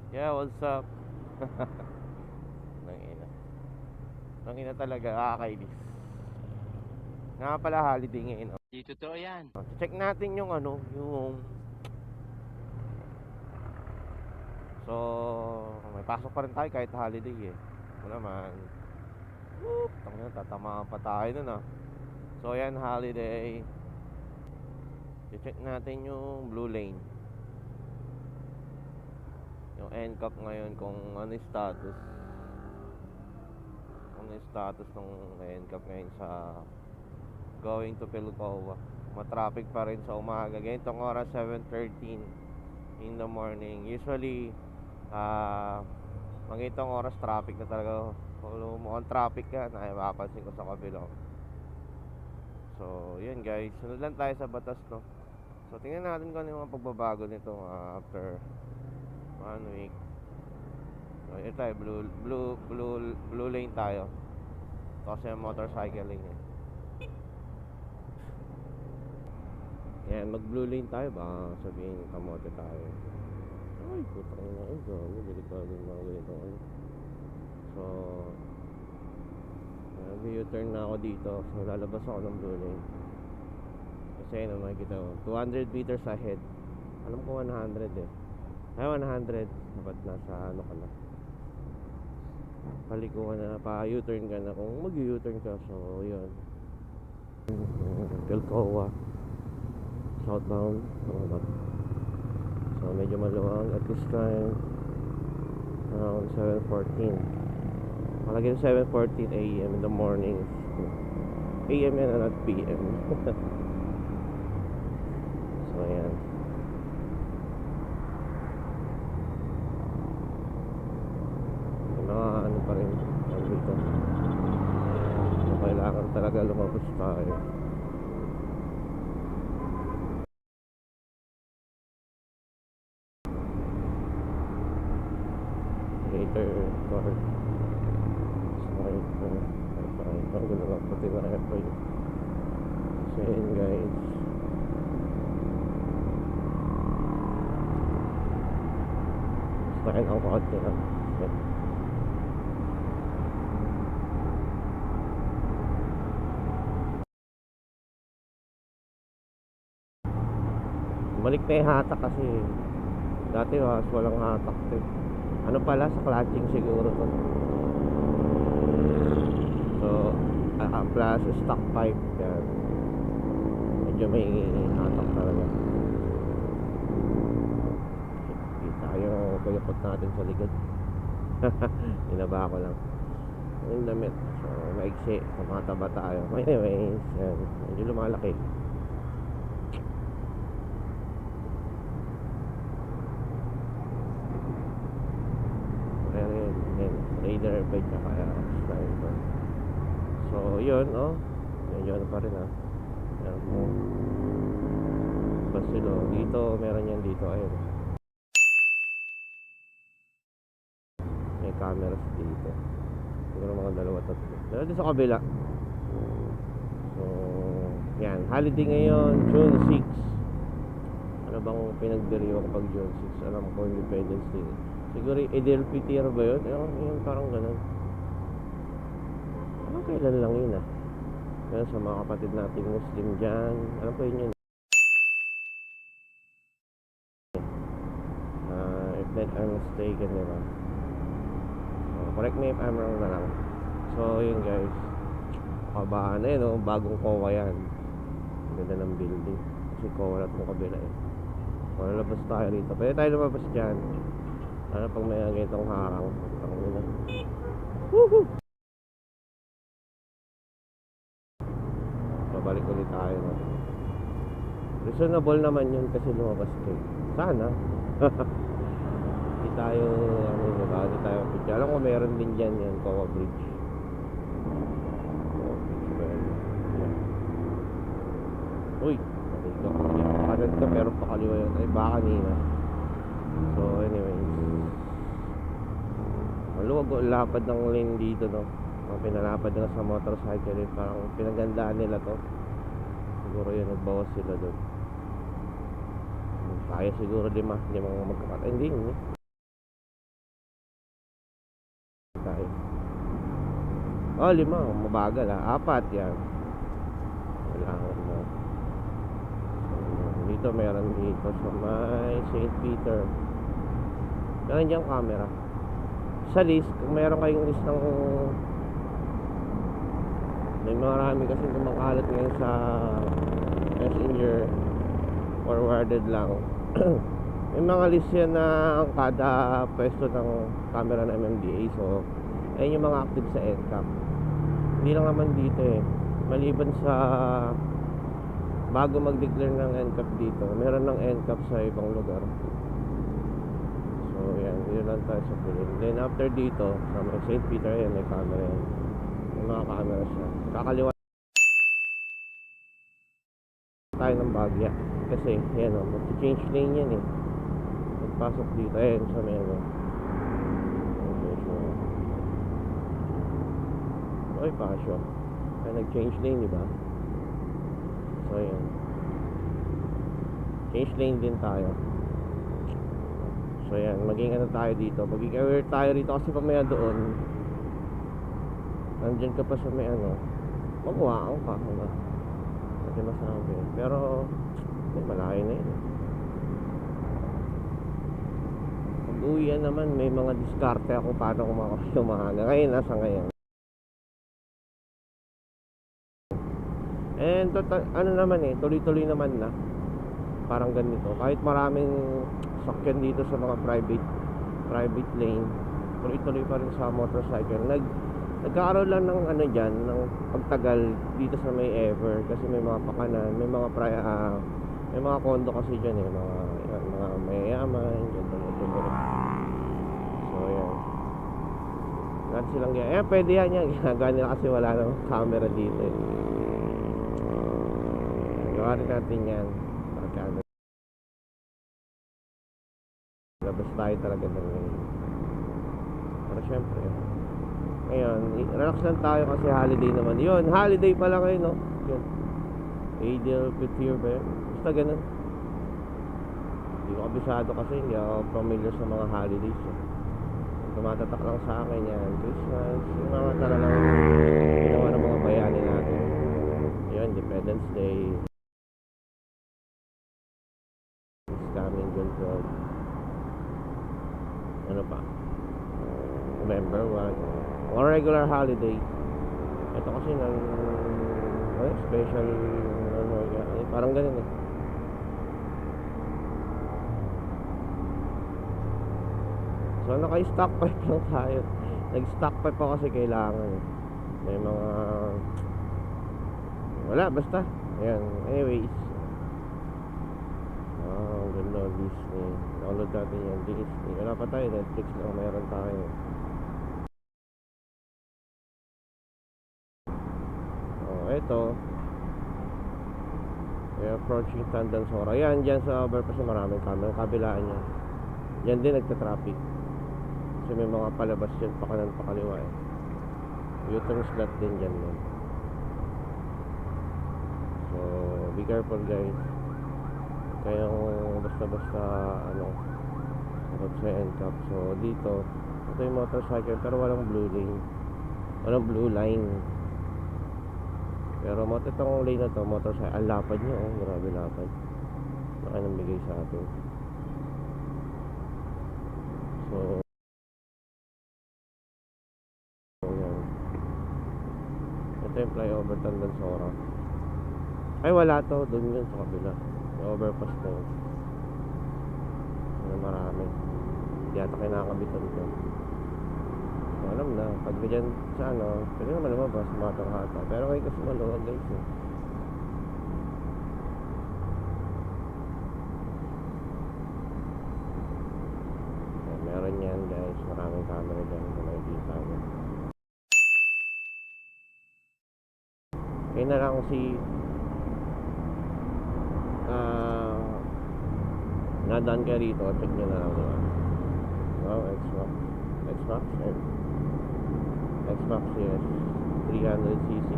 Yeah, what's up? Nangina. Nangina talaga, kakainis. Nga pala holiday ngayon. Di totoo yan. Check natin yung yung... So, may pasok pa rin tayo kahit holiday eh. Ito naman. Whoop! Tangina, tatamaan pa tayo nun ah. So, yan, holiday. Check natin yung blue lane. Yung NCAP ngayon kung ano yung status. Ano yung status ng NCAP ngayon sa going to Pilcoa. Matraffic pa rin sa umaga. Ganitong oras 7:13 in the morning. Usually magitong oras traffic na talaga. Kung mukhang traffic ka, mapapansin ko sa kabila. So yun guys, sunod lang tayo sa batas no. So tingnan natin kung ano yung mga pagbabago nito after 1 week. So ito tayo, blue lane tayo. Ito kasi yung motorcycle lane eh. Yan, mag blue lane tayo ba? Sabihin, kamote tayo. Ay, putang ina. Ay, gawin. Delikado yung mga ganito. So, U-turn na ako dito. So, lalabas ako ng blue lane. Kasi ano, makikita ko. 200 meters ahead. Alam ko 100 eh. Ay, 100. Dapat nasa ano ka na. Palikuan na. Pa-U-turn ka na. Kung mag-U-turn ka. So, yun. Pilcoa. Southbound. So medyo maluwag at this time around 7:14. Malagay 7:14 AM in the morning. AM yan at PM. So ayan. Mga ano pa rin dito. So, kailangan talaga lumabas tayo. Later card. Sorry. Ang gulo lang pati na airport. So yun guys. Style ang konti na. Balik na yung hatak kasi dati walang hatak eh. Ano pala sa clutching siguro to. So plus stock pipe yan. Medyo may hatak talaga. Hindi tayo kuyakot natin sa likod. Inaba ko lang yung damit. So maiksi, tumataba tayo. Anyways yan. Medyo lumalaki. Raider bike na kaya sniper. So yun medyo ano pa rin yan mo Basilo dito, meron yan dito ayun, may cameras dito siguro mga dalawa tatlo dito sa kabila. So yan, holiday ngayon June 6. Ano bang pinagdiriwa kapag June 6? Alam ko Independence Day siguro Idil Fitr ba yun? Yun parang ganun. Ano kailan lang yun Kaya sa mga kapatid nating Muslim dyan, alam ko yun if that I'm mistaken, diba? So, correct me if I'm wrong na lang. So yun guys, kabahan na yun bagong COA yan. Ganda ng building kasi COA at mong kabila so lalabas tayo rito, pwede tayo lumabas dyan. Ano pag may ganitong harang ang nila. Woohoo! So balik ulit tayo reasonable naman yun kasi lumabas kayo. Sana hindi tayo diba? Hindi tayo picture. Alam ko meron din dyan yan Cowa Bridge. Uy, dito kanan ka pero pakaliwa yun. Ay baka kanina. So anyway, maluwag o lapad ng lane dito pinalapad na sa motorcycle parang pinagandaan nila to. Siguro yun nagbawas sila doon. Kaya siguro 5 magkakata. Hindi Oh, 5, mabagal ha. 4 yan. Kailangan mo. Dito meron dito sa may St. Peter. Meron diyang camera. Sa list, kung meron kayong list ng may marami kasi kumakalat ngayon sa Messenger, forwarded lang. May mga list yan na kada pwesto ng camera ng MMDA. So, ayun yung mga active sa NCAP. Hindi lang naman dito eh. Maliban sa bago mag-declare ng NCAP dito, meron ng NCAP sa ibang lugar. So, yan. Dito lang tayo sa Pulin. Then, after dito, sa may St. Peter, yan, may camera yan. May mga camera siya. Kakaliwa tayo ng Bagya. Kasi, yan o, mag-change lane yan eh. Pagpasok dito, ayun, sa may ano. Okay, so, okay, pasyo. Kaya nag-change lane, di ba? So, yan. Change lane din tayo. So, yan. Maging ano tayo dito. Maging aware tayo dito kasi pamaya doon. Nandyan ka pa sa may ano. Magwaang ka. Ano? Kasi masabi. Pero, malayo na yun. Pag-uwian naman, may mga diskarte ako paano kumakapit yung maaga. Ngayon, nasa ngayon. And ano naman eh, tuloy-tuloy naman na. Parang ganito. Kahit maraming sakyan dito sa mga private lane, tuloy-tuloy pa rin sa motorcycle. Nagkakaroon lang ng ano dyan, ng pagtagal dito sa may Ever. Kasi may mga pakanan, may mga kondo kasi dyan eh. Mga mayayaman, dyan tuloy-tuloy. So yan. Lahat silang ganyan. Pwede yan. Ginagawa nila kasi wala namang camera dito eh. Gawa rin natin yan. Pagkano. Labas tayo talaga ng ngayon. Pero syempre, ngayon, relax lang tayo kasi holiday naman. Yun, holiday pala ngayon, no? Yun. Ideal Petir ba yun? Basta ganun. Hindi ko kabisado kasi hindi ako familiar sa mga holidays. Eh. Tumatatak lang sa akin yan. Christmas, yung mga talagang ginawa ng mga bayani natin. Yun, Independence Day. Coming June 12. Ano pa? November 1. Or regular holiday. Ito kasi special parang ganun eh. So naka-stockpipe lang tayo. Nag-stockpipe pa kasi kailangan eh. May mga wala basta. Ayan. Anyways. Ganda Disney. Download natin yan Disney. Wala pa tayo, Netflix lang mayroon tayo. Ito. We're approaching Tandansora. Yan, dyan sa overpass maraming camera. Kabilaan niya. Yan din nagta-traffic. Kasi may mga palabas dyan, pakanan pakaliwa eh. U-turn slot din dyan nun. So, be careful guys. Kayong basta-basta abot sa NCAP. So dito ito yung motorcycle pero walang blue lane, walang blue line. Pero itong lane na to motorcycle, ang lapad nyo grabe lapad. Baka nang bigay sa atin. So yan. Ito yung flyover Tandansora. Ay wala to, doon yun sa kabila. Overpass na yun. Marami. Hindi ata kinakabitan ko. So, alam na, pag dyan sa pwede naman lumabas, motor hata. Pero kayo kasi maluwag guys eh. So, meron yan guys, maraming camera dyan kung makikita nyo. Kaya na lang si nadaan ka rito, check nyo na lang diba? Wow, X-Max yes 300cc.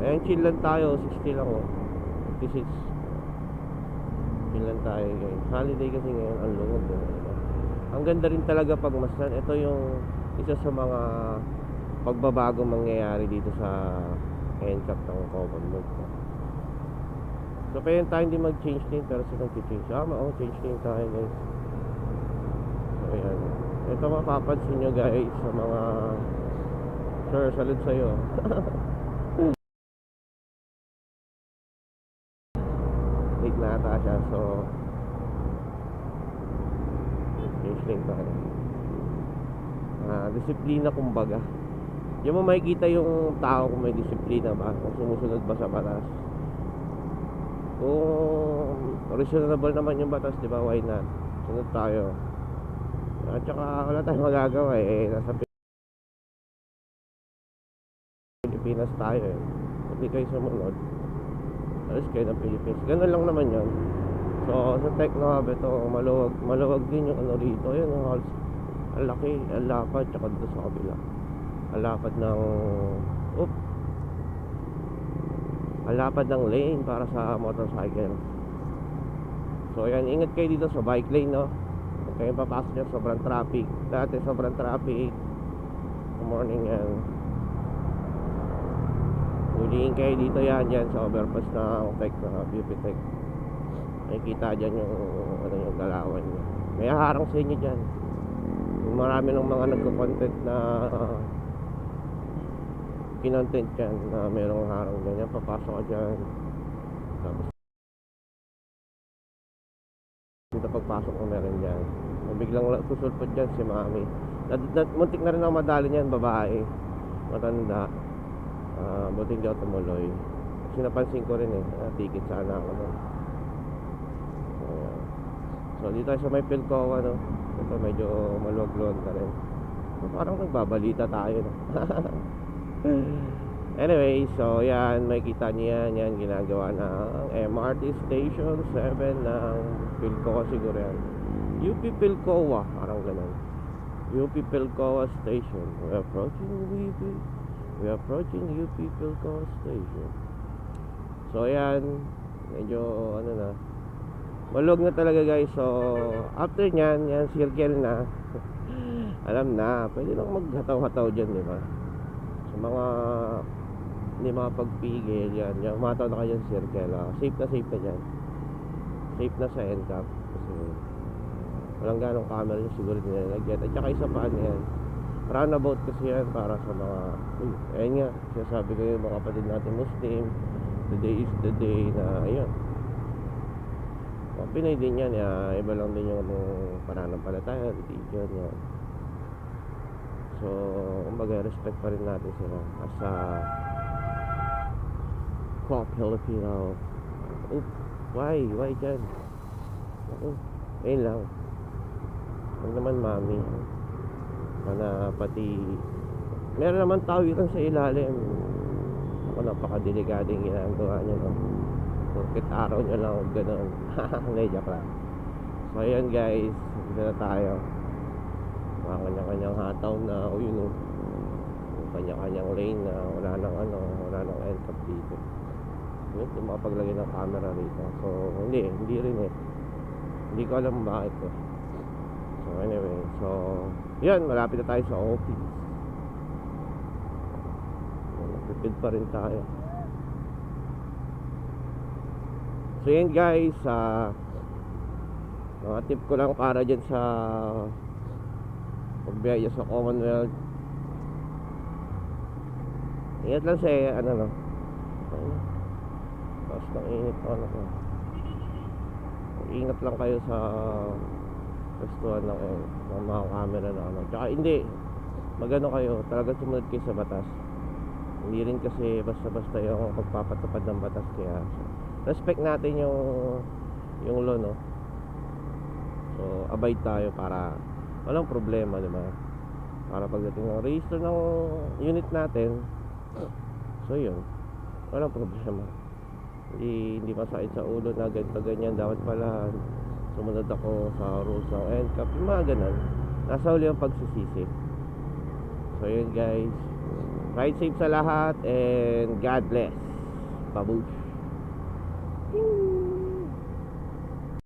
Ayan, chill lang tayo, 60 lang 56. Chill lang tayo guys. Holiday kasi ngayon, ang lungod Ang ganda rin talaga pag maslan. Ito yung isa sa mga pagbabago mangyayari dito sa NCAP ng common mode. So pwede tayo hindi mag-change lane, pero sila mag-change. Change lane tayo guys. So ayan, ito mapapansin nyo guys sa mga sir, salud sa'yo. Late na ata siya, so change lane tayo. Disiplina kumbaga. Yung mo makikita yung tao kung may disiplina ba, kung sumusunod ba sa batas. Kung reasonable naman yung batas, di ba, why not? Sunod tayo. At saka wala tayong magagawa nasa Pilipinas tayo Kung di kayo sumunod, alis kayo ng Pilipinas. Ganun lang naman yun. So sa Techno Hub, ito maluwag din yung ano rito. Yun yung halls. Ang laki, ang lapad, tsaka dito sa kabila. Ang lapad ng lane para sa motorcycle. So ayan, ingat kayo dito sa bike lane, no? Huwag kayong papasok dyan, sobrang traffic. Dati sobrang traffic. Good morning yan. Huliin kayo dito yan sa overpass ng Techno Hub, UP Tech. Nakikita dyan yung galawan nyo. May harang sa inyo dyan. Marami ng mga nagko-content na kinontent dyan na merong harang ganyan, papasok ka dyan, tapos dito pagpasok mo meron dyan, biglang susulpot dyan si mami. Muntik na rin ako madali niyan, babae matanda. Buti hindi ako tumuloy kasi napansin ko rin tikit sana ako nun. So dito tayo sa may Pilcoa, no? Ito medyo maluwag-luwag ka rin. Parang nagbabalita tayo, no? Anyway, so yan, makikita niyo yan ginagawa ng MRT Station 7 ng Pilcoa siguro yan. UP Pilcoa, parang ganun. UP Pilcoa Station. We're approaching UP Pilcoa Station. So yan, medyo ano na, maluwag na talaga guys. So after nyan, yan circle na. Alam na, pwede lang maghataw-hataw dyan, di ba? Sa mga hindi makapagpigil yan, umataw na kayo sa circle. Safe na dyan. Safe na sa NCAP kasi walang ganong camera yung siguro nilalagyan. At saka isa pa yan, roundabout kasi yan para sa mga ayun nga, sinasabi ko yung mga kapatid natin Muslim, today is the day na ayun, Pinay din yan, iba lang din yung pananampalataya, religion yan. So kumbaga respect pa rin natin sila as a Filipino. Why dyan? Ayun lang. Huwag naman mami. Sana pati meron naman tawiran sa ilalim. Ako napakadelikadeng ginagawa nyo, no? Bakit araw nyo lang gano'n. Hindi, joke lang. So ayan guys, dito na tayo. Mga kanya-kanyang hataw na yun, kanya-kanyang lane na wala nang NCAP dito. Yun, yung makapaglagay ng camera rito. So hindi rin hindi ko alam bakit So anyway, so yan, malapit na tayo sa office. Nagpipid pa rin tayo. So yan guys, mga tip ko lang para dyan sa pagbiyaya sa Commonwealth. Ingat lang sa tapos ng init ingat lang kayo sa restuan ng mga camera na tsaka hindi magano kayo, talaga sumunod kayo sa batas. Hindi rin kasi basta-basta yung pagpapatupad ng batas, kaya respect natin yung law, no? So abide tayo para walang problema, di ba? Para pagdating ng register ng unit natin, so yun, walang problema. Hindi masakit sa ulo na ganito ganyan, dapat pala sumunod ako sa rules ng NCAP, yung mga ganun. Nasa huli ang pagsisisi. So yun guys, ride safe sa lahat and God bless. Babush.